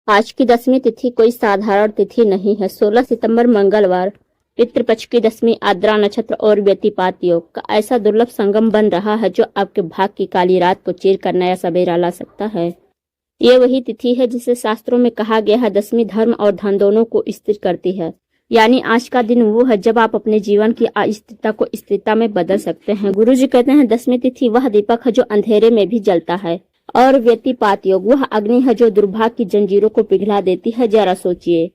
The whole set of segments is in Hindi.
आज की 10वीं तिथि कोई साधारण तिथि नहीं है। 16 सितंबर मंगलवार, पितृपक्ष की 10वीं आद्रा नक्षत्र और व्यतिपात योग का ऐसा दुर्लभ संगम बन रहा है जो आपके भाग की काली रात को चीर कर नया सवेरा ला सकता है। ये वही तिथि है जिसे शास्त्रों में कहा गया है 10वीं धर्म और धन दोनों को स्थिर करती है। यानी आज का दिन वो है जब आप अपने जीवन की अस्थिरता को स्थिरता में बदल सकते हैं। गुरुजी कहते हैं 10वीं तिथि वह दीपक है जो अंधेरे में भी जलता है, और व्यतिपात योग वह अग्नि है जो दुर्भाग्य की जंजीरों को पिघला देती है। जरा सोचिए,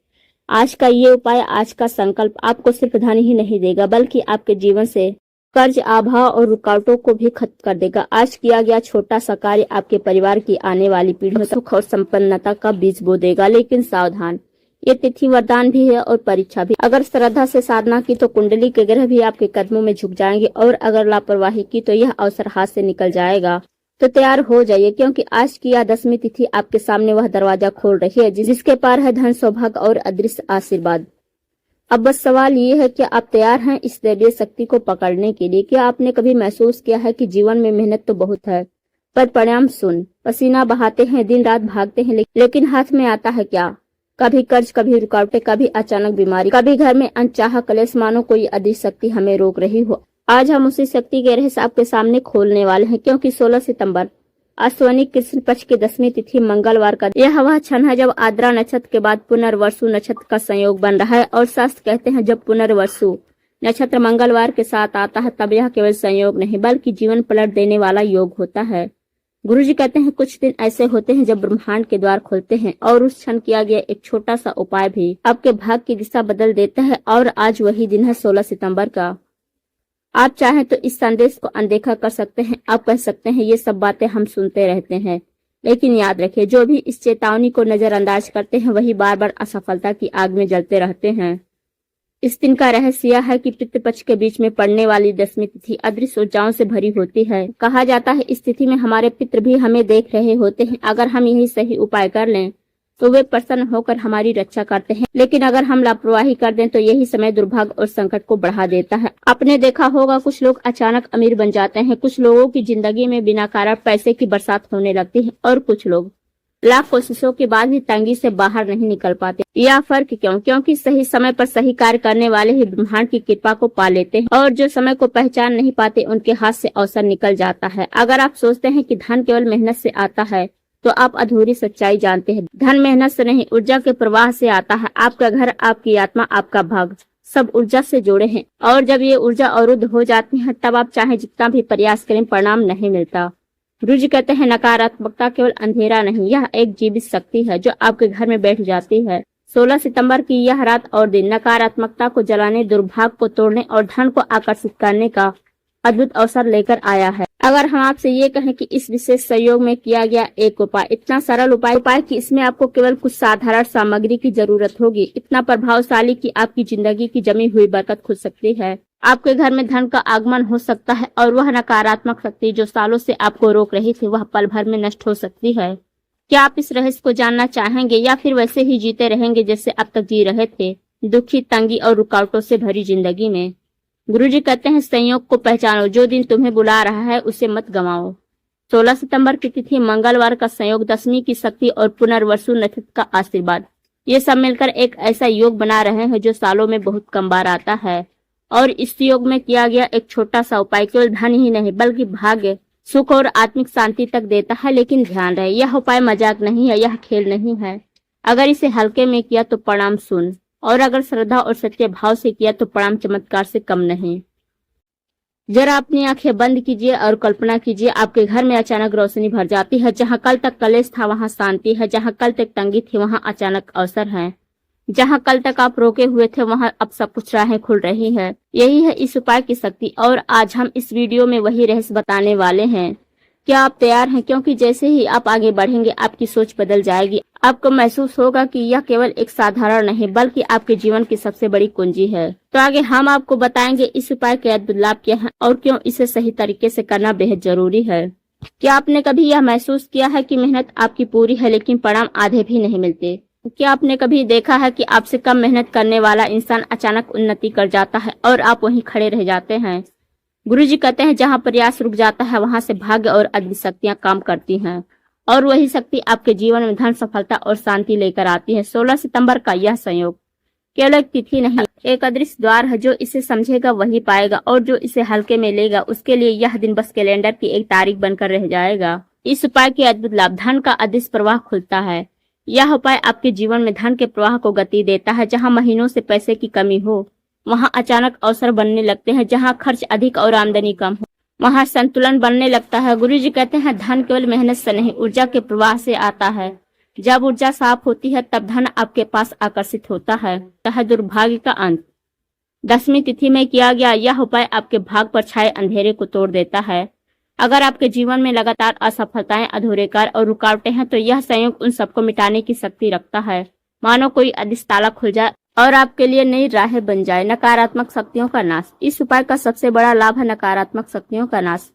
आज का ये उपाय, आज का संकल्प आपको सिर्फ धन ही नहीं देगा बल्कि आपके जीवन से कर्ज, अभाव और रुकावटों को भी खत्म कर देगा। आज किया गया छोटा सा कार्य आपके परिवार की आने वाली पीढ़ियों सुख और संपन्नता का बीज बो देगा। लेकिन सावधान, ये तिथि वरदान भी है और परीक्षा भी। अगर श्रद्धा से साधना की तो कुंडली के ग्रह भी आपके कदमों में झुक जाएंगे, और अगर लापरवाही की तो यह अवसर हाथ से निकल जाएगा। तो तैयार हो जाइए, क्योंकि आज की यह 10वीं तिथि आपके सामने वह दरवाजा खोल रही है जिसके पार है धन, सौभाग्य और अदृश्य आशीर्वाद। अब बस सवाल ये है कि आप तैयार हैं इस दैवीय शक्ति को पकड़ने के लिए। क्या आपने कभी महसूस किया है कि जीवन में मेहनत तो बहुत है पर परिणाम शून्य? पसीना बहाते हैं, दिन रात भागते हैं, लेकिन हाथ में आता है क्या? कभी कर्ज, कभी रुकावटें, कभी अचानक बीमारी, कभी घर में अनचाहा कलेश, मानो कोई अदृश्य शक्ति हमें रोक रही हो। आज हम उसी शक्ति के रहस्य आपके सामने खोलने वाले हैं, क्योंकि 16 सितंबर अश्विनी कृष्ण पक्ष की 10वीं तिथि मंगलवार का यह वह क्षण है जब आद्रा नक्षत्र के बाद पुनर्वसु नक्षत्र का संयोग बन रहा है। और शास्त्र कहते हैं जब पुनर्वसु नक्षत्र मंगलवार के साथ आता है तब यह केवल संयोग नहीं बल्कि जीवन पलट देने वाला योग होता है। गुरुजी कहते हैं कुछ दिन ऐसे होते हैं जब ब्रह्मांड के द्वार खुलते हैं और उस क्षण किया गया एक छोटा सा उपाय भी आपके भाग की दिशा बदल देता है। और आज वही दिन है 16 सितंबर का। आप चाहें तो इस संदेश को अनदेखा कर सकते हैं। आप कह सकते हैं ये सब बातें हम सुनते रहते हैं, लेकिन याद रखें जो भी इस चेतावनी को नजरअंदाज करते हैं वही बार बार असफलता की आग में जलते रहते हैं। इस दिन का रहस्य यह है कि पितृपक्ष के बीच में पड़ने वाली 10वीं तिथि अदृश्य ऊर्जाओं से भरी होती है। कहा जाता है इस तिथि में हमारे पितृ भी हमें देख रहे होते हैं। अगर हम यही सही उपाय कर लें तो वे प्रसन्न होकर हमारी रक्षा करते हैं, लेकिन अगर हम लापरवाही कर दें तो यही समय दुर्भाग्य और संकट को बढ़ा देता है। आपने देखा होगा कुछ लोग अचानक अमीर बन जाते हैं, कुछ लोगों की जिंदगी में बिना कारण पैसे की बरसात होने लगती है, और कुछ लोग लाख कोशिशों के बाद भी तंगी से बाहर नहीं निकल पाते। यह फर्क क्यों? क्योंकि सही समय पर सही कार्य करने वाले ही ब्रह्मांड की कृपा को पा लेते हैं, और जो समय को पहचान नहीं पाते उनके हाथ से अवसर निकल जाता है। अगर आप सोचते हैं कि धन केवल मेहनत से आता है तो आप अधूरी सच्चाई जानते हैं। धन मेहनत से नहीं, ऊर्जा के प्रवाह से आता है। आपका घर, आपकी आत्मा, आपका भाग्य सब ऊर्जा से जुड़े हैं, और जब ये ऊर्जा अवरुद्ध हो जाती है तब आप चाहे जितना भी प्रयास करें परिणाम नहीं मिलता। गुरुजी कहते हैं नकारात्मकता केवल अंधेरा नहीं, यह एक जीवित शक्ति है जो आपके घर में बैठ जाती है। 16 सितंबर की यह रात और दिन नकारात्मकता को जलाने, दुर्भाग्य को तोड़ने और धन को आकर्षित करने का अद्भुत अवसर लेकर आया है। अगर हम आपसे ये कहें कि इस विशेष सहयोग में किया गया एक उपाय, इतना सरल उपाय कि इसमें आपको केवल कुछ साधारण सामग्री की जरूरत होगी, इतना प्रभावशाली कि आपकी जिंदगी की जमी हुई बरकत खुल सकती है, आपके घर में धन का आगमन हो सकता है, और वह नकारात्मक शक्ति जो सालों से आपको रोक रही थी वह पल भर में नष्ट हो सकती है। क्या आप इस रहस्य को जानना चाहेंगे, या फिर वैसे ही जीते रहेंगे जैसे अब तक जी रहे थे, दुखी, तंगी और रुकावटों से भरी जिंदगी में? गुरुजी कहते हैं संयोग को पहचानो, जो दिन तुम्हें बुला रहा है उसे मत गंवाओ। 16 सितंबर की तिथि मंगलवार का संयोग, 10वीं की शक्ति और पुनर्वसु नक्षत्र का आशीर्वाद, ये सब मिलकर एक ऐसा योग बना रहे हैं जो सालों में बहुत कम बार आता है। और इस योग में किया गया एक छोटा सा उपाय केवल धन ही नहीं बल्कि भाग्य, सुख और आत्मिक शांति तक देता है। लेकिन ध्यान रहे, यह उपाय मजाक नहीं है, यह खेल नहीं है। अगर इसे हल्के में किया तो परिणाम शून्य, और अगर श्रद्धा और सच्चे भाव से किया तो परिणाम चमत्कार से कम नहीं। जरा अपनी आंखें बंद कीजिए और कल्पना कीजिए आपके घर में अचानक रोशनी भर जाती है। जहां कल तक कलेश था वहां शांति है, जहां कल तक तंगी थी वहां अचानक अवसर है, जहां कल तक आप रोके हुए थे वहां अब सब कुछ राहें खुल रही है। यही है इस उपाय की शक्ति, और आज हम इस वीडियो में वही रहस्य बताने वाले हैं। क्या आप तैयार हैं? क्योंकि जैसे ही आप आगे बढ़ेंगे आपकी सोच बदल जाएगी। आपको महसूस होगा कि यह केवल एक साधारण नहीं बल्कि आपके जीवन की सबसे बड़ी कुंजी है। तो आगे हम आपको बताएंगे इस उपाय के अद्भुत लाभ क्या है और क्यों इसे सही तरीके से करना बेहद जरूरी है। क्या आपने कभी यह महसूस किया है कि मेहनत आपकी पूरी है लेकिन परिणाम आधे भी नहीं मिलते? क्या आपने कभी देखा है कि आपसे कम मेहनत करने वाला इंसान अचानक उन्नति कर जाता है और आप वहीं खड़े रह जाते हैं? गुरुजी कहते हैं जहां प्रयास रुक जाता है वहां से भाग्य और अद्भुत शक्तियां काम करती हैं। और वही शक्ति आपके जीवन में धन, सफलता और शांति लेकर आती है। 16 सितंबर का यह संयोग केवल एक तिथि नहीं, एक अदृश्य द्वार है। जो इसे समझेगा वही पाएगा, और जो इसे हल्के में लेगा उसके लिए यह दिन बस कैलेंडर की एक तारीख बनकर रह जाएगा। इस उपाय के अद्भुत लाभ: धन का अदृश्य प्रवाह खुलता है। यह उपाय आपके जीवन में धन के प्रवाह को गति देता है। जहां महीनों से पैसे की कमी हो, वहां अचानक अवसर बनने लगते हैं। जहां खर्च अधिक और आमदनी कम हो, वहां संतुलन बनने लगता है। गुरुजी कहते हैं, धन केवल मेहनत से नहीं, ऊर्जा के प्रवाह से आता है। जब ऊर्जा साफ होती है तब धन आपके पास आकर्षित होता है। दुर्भाग्य का अंत: 10वीं तिथि में किया गया यह उपाय आपके भाग पर छाए अंधेरे को तोड़ देता है। अगर आपके जीवन में लगातार असफलताएं, अधूरे कार्य और रुकावटें हैं तो यह संयोग उन सबको मिटाने की शक्ति रखता है। मानो कोई अदृश्य ताला खुल जाए और आपके लिए नई राहें बन जाए। नकारात्मक शक्तियों का नाश: इस उपाय का सबसे बड़ा लाभ है नकारात्मक शक्तियों का नाश।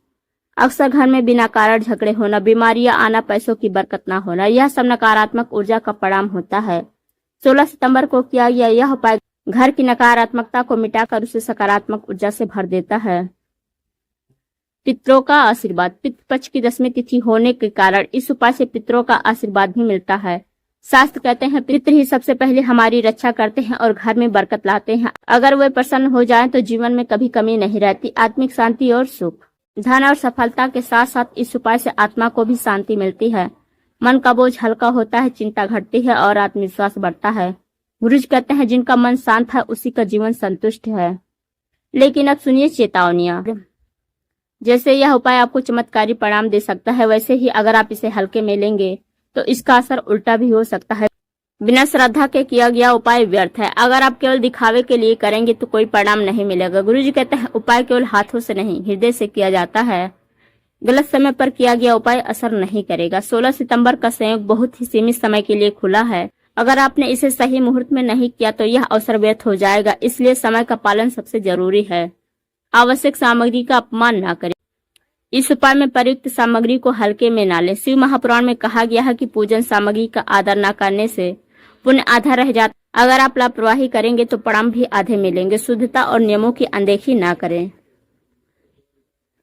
अक्सर घर में बिना कारण झगड़े होना, बीमारियां आना, पैसों की बरकत न होना, यह सब नकारात्मक ऊर्जा का परिणाम होता है। 16 सितंबर को किया गया यह उपाय घर की नकारात्मकता को मिटाकर उसे सकारात्मक ऊर्जा से भर देता है। पितरों का आशीर्वाद: पितृपक्ष की 10वीं तिथि होने के कारण इस उपाय से पितरों का आशीर्वाद भी मिलता है। शास्त्र कहते हैं, पितृ ही सबसे पहले हमारी रक्षा करते हैं और घर में बरकत लाते हैं। अगर वे प्रसन्न हो जाएं तो जीवन में कभी कमी नहीं रहती। आत्मिक शांति और सुख: धन और सफलता के साथ साथ इस उपाय से आत्मा को भी शांति मिलती है। मन का बोझ हल्का होता है, चिंता घटती है और आत्मविश्वास बढ़ता है। गुरुजी कहते हैं, जिनका मन शांत है उसी का जीवन संतुष्ट है। लेकिन अब सुनिए चेतावनियां। जैसे यह उपाय आपको चमत्कारी परिणाम दे सकता है, वैसे ही अगर आप इसे हल्के में लेंगे तो इसका असर उल्टा भी हो सकता है। बिना श्रद्धा के किया गया उपाय व्यर्थ है। अगर आप केवल दिखावे के लिए करेंगे तो कोई परिणाम नहीं मिलेगा। गुरुजी कहते हैं, उपाय केवल हाथों से नहीं, हृदय से किया जाता है। गलत समय पर किया गया उपाय असर नहीं करेगा। 16 सितंबर का संयोग बहुत ही सीमित समय के लिए खुला है। अगर आपने इसे सही मुहूर्त में नहीं किया तो यह अवसर व्यर्थ हो जाएगा। इसलिए समय का पालन सबसे जरूरी है। आवश्यक सामग्री का अपमान न करें। इस उपाय में प्रयुक्त सामग्री को हल्के में न लें। शिव महापुराण में कहा गया है कि पूजन सामग्री का आदर न करने से पुण्य आधा रह जाता। अगर आप लापरवाही करेंगे तो परिणाम भी आधे मिलेंगे। शुद्धता और नियमों की अनदेखी न करें।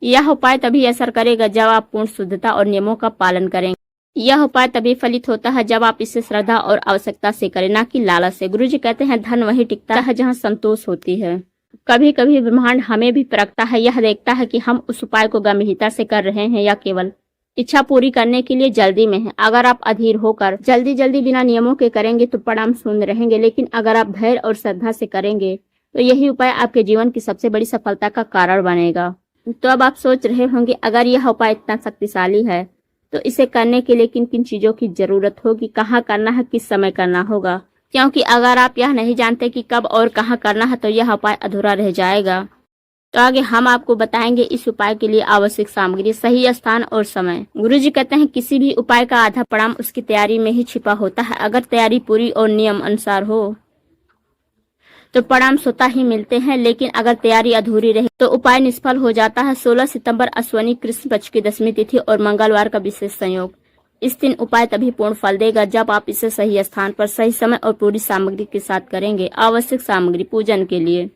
यह उपाय तभी असर करेगा जब आप पूर्ण शुद्धता और नियमों का पालन करेंगे। यह उपाय तभी फलित होता है जब आप इसे श्रद्धा और आवश्यकता से करें, न कि लालच से। गुरुजी कहते हैं, धन वही टिकता है जहाँ संतोष होती है। कभी कभी ब्रह्मांड हमें भी परखता है। यह देखता है कि हम उस उपाय को गंभीरता से कर रहे हैं या केवल इच्छा पूरी करने के लिए जल्दी में है। अगर आप अधीर होकर जल्दी बिना नियमों के करेंगे तो परिणाम शून्य रहेंगे। लेकिन अगर आप धैर्य और श्रद्धा से करेंगे तो यही उपाय आपके जीवन की सबसे बड़ी सफलता का कारण बनेगा। तो अब आप सोच रहे होंगे, अगर यह उपाय इतना शक्तिशाली है तो इसे करने के लिए किन किन चीजों की जरूरत होगी, कहाँ करना है, किस समय करना होगा। क्योंकि अगर आप यह नहीं जानते कि कब और कहाँ करना है तो यह उपाय अधूरा रह जाएगा। तो आगे हम आपको बताएंगे इस उपाय के लिए आवश्यक सामग्री, सही स्थान और समय। गुरुजी कहते हैं, किसी भी उपाय का आधा परिणाम उसकी तैयारी में ही छिपा होता है। अगर तैयारी पूरी और नियम अनुसार हो तो परिणाम स्वतः ही मिलते हैं, लेकिन अगर तैयारी अधूरी रहे तो उपाय निष्फल हो जाता है। 16 सितंबर अश्विनी कृष्ण पक्ष की 10वीं तिथि और मंगलवार का विशेष संयोग। इस दिन उपाय तभी पूर्ण फल देगा जब आप इसे सही स्थान पर, सही समय और पूरी सामग्री के साथ करेंगे। आवश्यक सामग्री पूजन के लिए।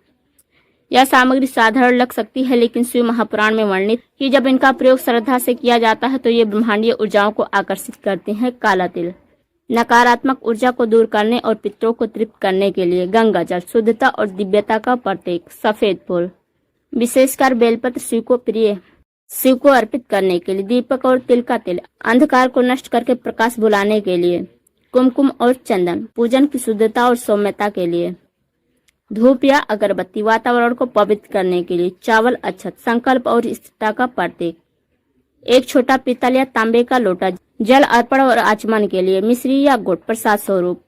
यह सामग्री साधारण लग सकती है, लेकिन शिव महापुराण में वर्णित कि जब इनका प्रयोग श्रद्धा से किया जाता है तो ये ब्रह्मांडीय ऊर्जाओं को आकर्षित करते हैं। काला तिल नकारात्मक ऊर्जा को दूर करने और पितरों को तृप्त करने के लिए। गंगा जल शुद्धता और दिव्यता का प्रतीक। सफेद फूल विशेषकर बेलपत्र शिव को अर्पित करने के लिए। दीपक और तिल का तेल अंधकार को नष्ट करके प्रकाश बुलाने के लिए। कुमकुम और चंदन पूजन की शुद्धता और सौम्यता के लिए। धूप या अगरबत्ती वातावरण को पवित्र करने के लिए। चावल अक्षत संकल्प और स्थिरता का प्रतीक। एक छोटा पीतल या तांबे का लोटा जल अर्पण और आचमन के लिए। मिश्री या गुड़ प्रसाद स्वरूप।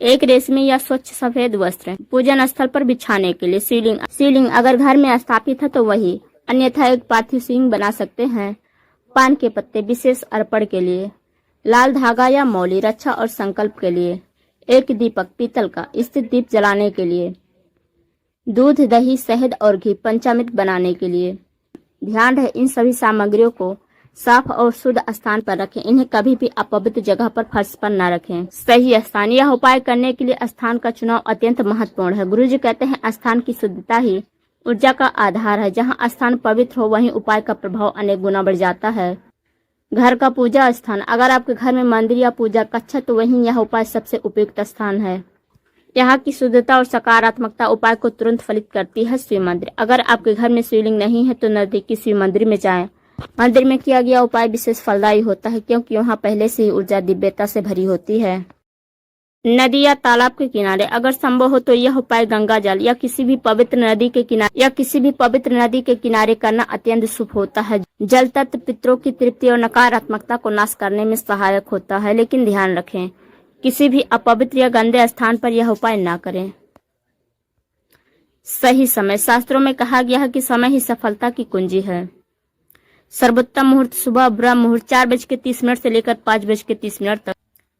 एक रेशमी या स्वच्छ सफेद वस्त्र पूजन स्थल पर बिछाने के लिए। शिवलिंग अगर घर में स्थापित है तो वही, अन्यथा एक पार्थिव शिवलिंग बना सकते हैं। पान के पत्ते विशेष अर्पण के लिए। लाल धागा या मौली रक्षा और संकल्प के लिए। एक दीपक पीतल का स्थिर दीप जलाने के लिए। दूध दही शहद और घी पंचामृत बनाने के लिए। ध्यान रहे, इन सभी सामग्रियों को साफ और शुद्ध स्थान पर रखें। इन्हें कभी भी अपवित्र जगह पर, फर्श पर न रखें। सही स्थान यह उपाय करने के लिए स्थान का चुनाव अत्यंत महत्वपूर्ण है। गुरुजी कहते हैं, स्थान की शुद्धता ही ऊर्जा का आधार है। जहाँ स्थान पवित्र हो वहीं उपाय का प्रभाव अनेक गुना बढ़ जाता है। घर का पूजा स्थान, अगर आपके घर में मंदिर या पूजा कक्ष है तो वहीं यह उपाय सबसे उपयुक्त स्थान है। यहाँ की शुद्धता और सकारात्मकता उपाय को तुरंत फलित करती है। शिव मंदिर, अगर आपके घर में शिवलिंग नहीं है तो नजदीकी शिव मंदिर में जाएं। मंदिर में किया गया उपाय विशेष फलदायी होता है क्योंकि वहाँ पहले से ही ऊर्जा दिव्यता से भरी होती है। नदी या तालाब के किनारे, अगर संभव हो तो यह उपाय गंगा जल या किसी भी पवित्र नदी के किनारे करना अत्यंत शुभ होता है। जल तत्व पितरों की तृप्ति और नकारात्मकता को नाश करने में सहायक होता है, लेकिन ध्यान रखें किसी भी अपवित्र या गंदे स्थान पर यह उपाय न करें। सही समय, शास्त्रों में कहा गया है कि समय ही सफलता की कुंजी है। सर्वोत्तम मुहूर्त सुबह ब्रह्म मुहूर्त 4:30 से लेकर 5:30 तक,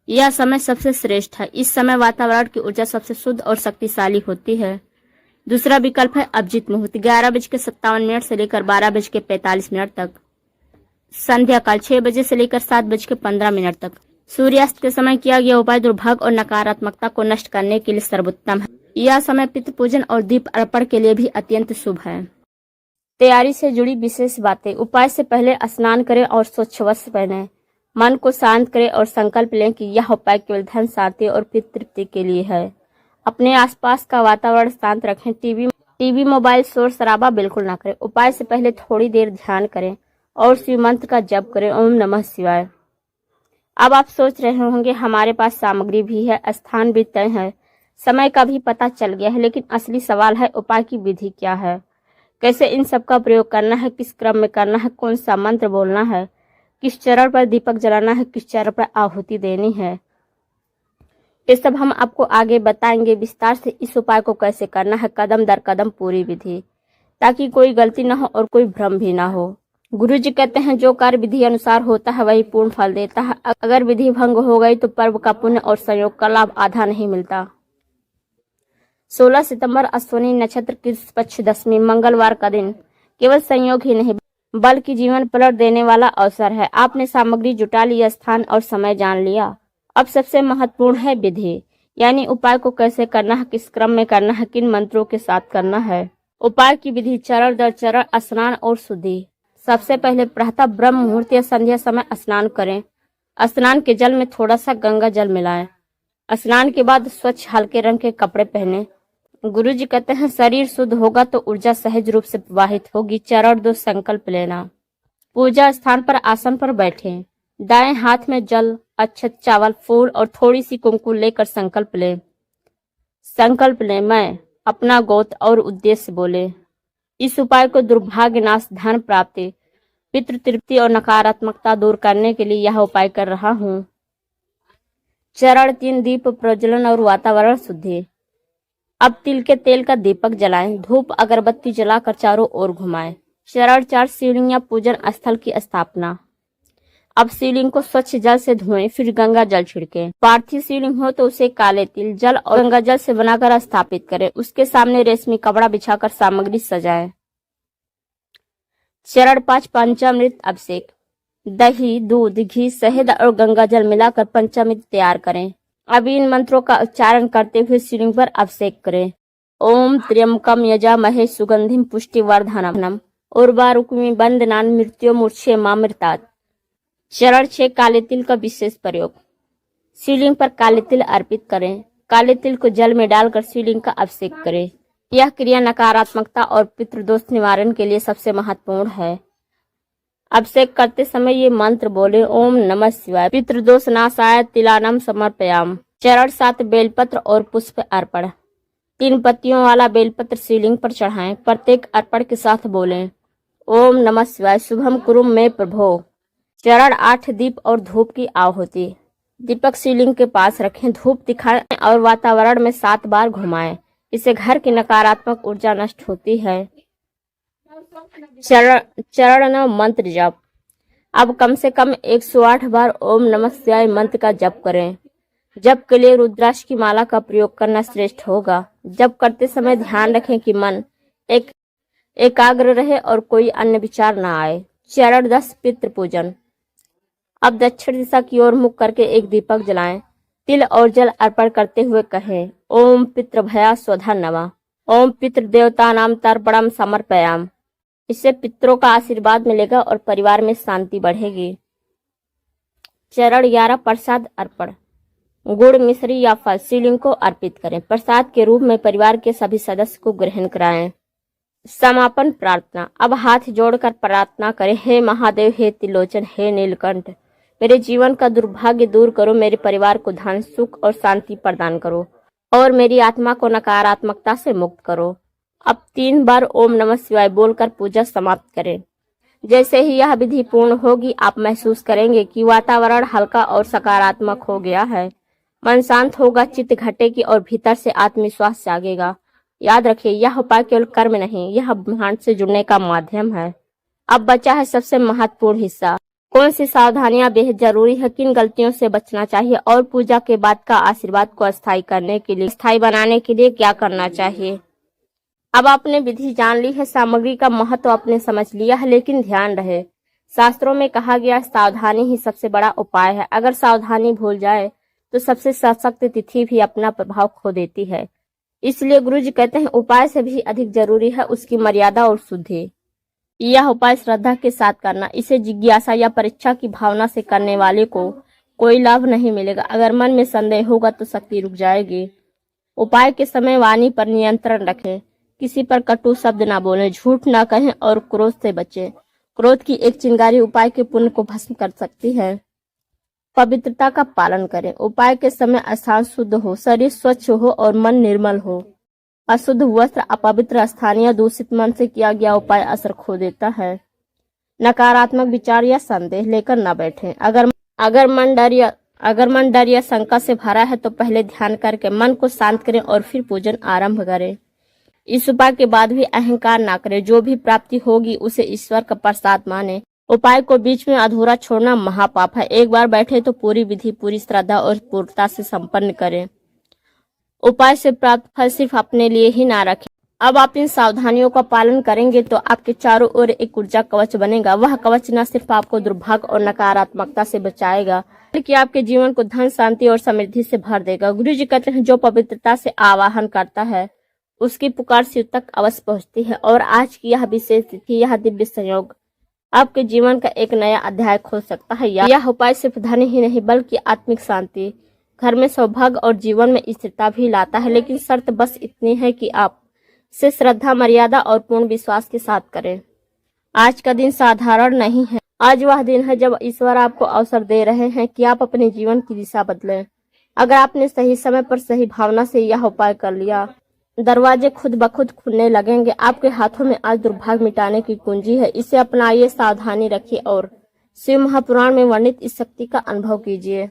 यह समय सबसे श्रेष्ठ है। इस समय वातावरण की ऊर्जा सबसे शुद्ध और शक्तिशाली होती है। दूसरा विकल्प है अभिजीत मुहूर्त 11:57 से लेकर 12:45 तक। संध्या काल 6 बजे से लेकर 7:15 तक। सूर्यास्त के समय किया गया उपाय दुर्भाग्य और नकारात्मकता को नष्ट करने के लिए सर्वोत्तम है। यह समय पितृ पूजन और दीप अर्पण के लिए भी अत्यंत शुभ है। तैयारी से जुड़ी विशेष बातें, उपाय से पहले स्नान करें और स्वच्छ वस्त्र पहने। मन को शांत करें और संकल्प लें कि यह उपाय केवल धन शांति और पितृ तृप्ति के लिए है। अपने आसपास का वातावरण शांत रखें। टीवी मोबाइल शोर शराबा बिल्कुल ना करें। उपाय से पहले थोड़ी देर ध्यान करें और शिव मंत्र का जप करें, ओम नमः शिवाय। अब आप सोच रहे होंगे हमारे पास सामग्री भी है, स्थान भी तय है, समय का भी पता चल गया है, लेकिन असली सवाल है उपाय की विधि क्या है, कैसे इन सब का प्रयोग करना है, किस क्रम में करना है, कौन सा मंत्र बोलना है, किस चरण पर दीपक जलाना है, किस चरण पर आहुति देनी है। ये सब हम आपको आगे बताएंगे विस्तार से। इस उपाय को कैसे करना है, कदम दर कदम पूरी विधि, ताकि कोई गलती न हो और कोई भ्रम भी ना हो। गुरु जी कहते हैं जो कार्य विधि अनुसार होता है वही पूर्ण फल देता है। अगर विधि भंग हो गई तो पर्व का पुण्य और संयोग का लाभ आधा नहीं मिलता। 16 सितंबर अश्विनी नक्षत्र की पक्ष दशमी मंगलवार का दिन केवल संयोग ही नहीं बल्कि जीवन पलट देने वाला अवसर है। आपने सामग्री जुटा ली, स्थान और समय जान लिया। अब सबसे महत्वपूर्ण है विधि, यानी उपाय को कैसे करना है, किस क्रम में करना है, किन मंत्रों के साथ करना है। उपाय की विधि, चरण दर चरण, स्नान और शुद्धि। सबसे पहले प्रातः ब्रह्म मुहूर्त या संध्या समय स्नान करें। स्नान के जल में थोड़ा सा गंगा जल मिलाएं। स्नान के बाद स्वच्छ हल्के रंग के कपड़े पहने। गुरु जी कहते हैं शरीर शुद्ध होगा तो ऊर्जा सहज रूप से प्रवाहित होगी। चरण 2, संकल्प लेना। पूजा स्थान पर आसन पर बैठें। दाएं हाथ में जल, अक्षत, चावल, फूल और थोड़ी सी कुमकुम लेकर संकल्प लें। संकल्प लें, मैं अपना गोत्र और उद्देश्य बोले। इस उपाय को दुर्भाग्य नाश, धन प्राप्ति, पितृ तृप्ति और नकारात्मकता दूर करने के लिए यह उपाय कर रहा हूँ। चरण 3, दीप प्रज्वलन और वातावरण शुद्धि। अब तिल के तेल का दीपक जलाएं। धूप अगरबत्ती जलाकर चारों ओर घुमाएं। चरण 4, शिवलिंग या पूजन स्थल की स्थापना। अब शिवलिंग को स्वच्छ जल से धोएं, फिर गंगा जल छिड़कें। पार्थिव शिवलिंग हो तो उसे काले तिल, जल और गंगा जल से बनाकर स्थापित करें। उसके सामने रेशमी कपड़ा बिछाकर सामग्री सजाएं। चरण 5, पंचामृत अभिषेक। दही, दूध, घी, शहद और गंगा जल मिलाकर पंचामृत तैयार करें। अब इन मंत्रों का उच्चारण करते हुए शिवलिंग पर अभिषेक करें। ओम त्र्यंबकम यजामहे सुगंधिम पुष्टिवर्धनम उर्वारुकमिव बंदनान् मृत्युर्मुक्षेमामृतात्। चरण 6, काले तिल का विशेष प्रयोग। शिवलिंग पर काले तिल अर्पित करें। काले तिल को जल में डालकर शिवलिंग का अभिषेक करें। यह क्रिया नकारात्मकता और पितृदोष निवारण के लिए सबसे महत्वपूर्ण है। अभिषेक करते समय ये मंत्र बोले, ओम नमः शिवाय पितृदोष नाशाय तिलानम समर्पयाम। चरण 7, बेलपत्र और पुष्प अर्पण। 3 पत्तियों वाला बेलपत्र शिवलिंग पर चढ़ाएं। प्रत्येक अर्पण के साथ बोलें, ओम नमः शिवाय शुभम कुरु में प्रभो। चरण 8, दीप और धूप की आहुति। दीपक शिवलिंग के पास रखें, धूप दिखाएं और वातावरण में 7 बार घुमाएं। इससे घर की नकारात्मक ऊर्जा नष्ट होती है। चरण 9, मंत्र जप। अब कम से कम 108 बार ओम नमः शिवाय मंत्र का जप करें। जप के लिए रुद्राक्ष की माला का प्रयोग करना श्रेष्ठ होगा। जप करते समय ध्यान रखें कि मन एकाग्र रहे और कोई अन्य विचार न आए। चरण 10, पितृ पूजन। अब दक्षिण दिशा की ओर मुख करके एक दीपक जलाएं। तिल और जल अर्पण करते हुए कहें, ओम पितृभया स्वधा नमः, ओम पितृ देवता नाम तर्पणम समर्पयाम। इससे पितरों का आशीर्वाद मिलेगा और परिवार में शांति बढ़ेगी। चरण 11 प्रसाद अर्पण। गुड़, मिश्री या फल शिवलिंग को अर्पित करें। प्रसाद के रूप में परिवार के सभी सदस्य को ग्रहण कराएं। समापन प्रार्थना। अब हाथ जोड़कर प्रार्थना करें। हे महादेव, हे त्रिलोचन, हे नीलकंठ, मेरे जीवन का दुर्भाग्य दूर करो, मेरे परिवार को धन, सुख और शांति प्रदान करो और मेरी आत्मा को नकारात्मकता से मुक्त करो। अब 3 बार ओम नमः शिवाय बोलकर पूजा समाप्त करें। जैसे ही यह विधि पूर्ण होगी, आप महसूस करेंगे कि वातावरण हल्का और सकारात्मक हो गया है। मन शांत होगा, चित्त घटेगी और भीतर से आत्मविश्वास जागेगा। याद रखिए, यह उपाय केवल कर्म नहीं, यह ब्रह्मांड से जुड़ने का माध्यम है। अब बचा है सबसे महत्वपूर्ण हिस्सा। कौन सी सावधानियां बेहद जरूरी है, किन गलतियों से बचना चाहिए और पूजा के बाद का आशीर्वाद को स्थायी बनाने के लिए क्या करना चाहिए। अब आपने विधि जान ली है, सामग्री का महत्व आपने समझ लिया है, लेकिन ध्यान रहे, शास्त्रों में कहा गया सावधानी ही सबसे बड़ा उपाय है। अगर सावधानी भूल जाए तो सबसे सशक्त तिथि भी अपना प्रभाव खो देती है। इसलिए गुरुजी कहते हैं, उपाय से भी अधिक जरूरी है उसकी मर्यादा और शुद्धि। यह उपाय श्रद्धा के साथ करना। इसे जिज्ञासा या परीक्षा की भावना से करने वाले को कोई लाभ नहीं मिलेगा। अगर मन में संदेह होगा तो शक्ति रुक जाएगी। उपाय के समय वाणी पर नियंत्रण रखें। किसी पर कटु शब्द ना बोलें, झूठ ना कहें और क्रोध से बचें। क्रोध की एक चिंगारी उपाय के पुण्य को भस्म कर सकती है। पवित्रता का पालन करें। उपाय के समय स्थान शुद्ध हो, शरीर स्वच्छ हो और मन निर्मल हो। अशुद्ध वस्त्र, अपवित्र स्थान या दूषित मन से किया गया उपाय असर खो देता है। नकारात्मक विचार या संदेह लेकर न बैठें। अगर मन डर या शंका से भरा है तो पहले ध्यान करके मन को शांत करें और फिर पूजन आरंभ करें। इस उपाय के बाद भी अहंकार ना करें। जो भी प्राप्ति होगी उसे ईश्वर का प्रसाद माने। उपाय को बीच में अधूरा छोड़ना महापाप है। एक बार बैठे तो पूरी विधि पूरी श्रद्धा और पूर्णता से संपन्न करें। उपाय से प्राप्त फल सिर्फ अपने लिए ही ना रखें। अब आप इन सावधानियों का पालन करेंगे तो आपके चारों ओर एक ऊर्जा कवच बनेगा। वह कवच न सिर्फ आपको दुर्भाग्य और नकारात्मकता से बचाएगा, बल्कि आपके जीवन को धन, शांति और समृद्धि से भर देगा। गुरु जी कहते हैं, जो पवित्रता से आवाहन करता है उसकी पुकार शिव तक अवश्य पहुंचती है। और आज की यह विशेष तिथि, यह दिव्य संयोग आपके जीवन का एक नया अध्याय खोल सकता है। यह उपाय सिर्फ धन ही नहीं बल्कि आत्मिक शांति, घर में सौभाग्य और जीवन में स्थिरता भी लाता है। लेकिन शर्त बस इतनी है कि आप से श्रद्धा, मर्यादा और पूर्ण विश्वास के साथ करें। आज का दिन साधारण नहीं है। आज वह दिन है जब ईश्वर आपको अवसर दे रहे हैं कि आप अपने जीवन की दिशा बदलें। अगर आपने सही समय पर सही भावना से यह उपाय कर लिया, दरवाजे खुद ब खुद खुलने लगेंगे। आपके हाथों में आज दुर्भाग्य मिटाने की कुंजी है। इसे अपनाइए, सावधानी रखिए और शिव महापुराण में वर्णित इस शक्ति का अनुभव कीजिए।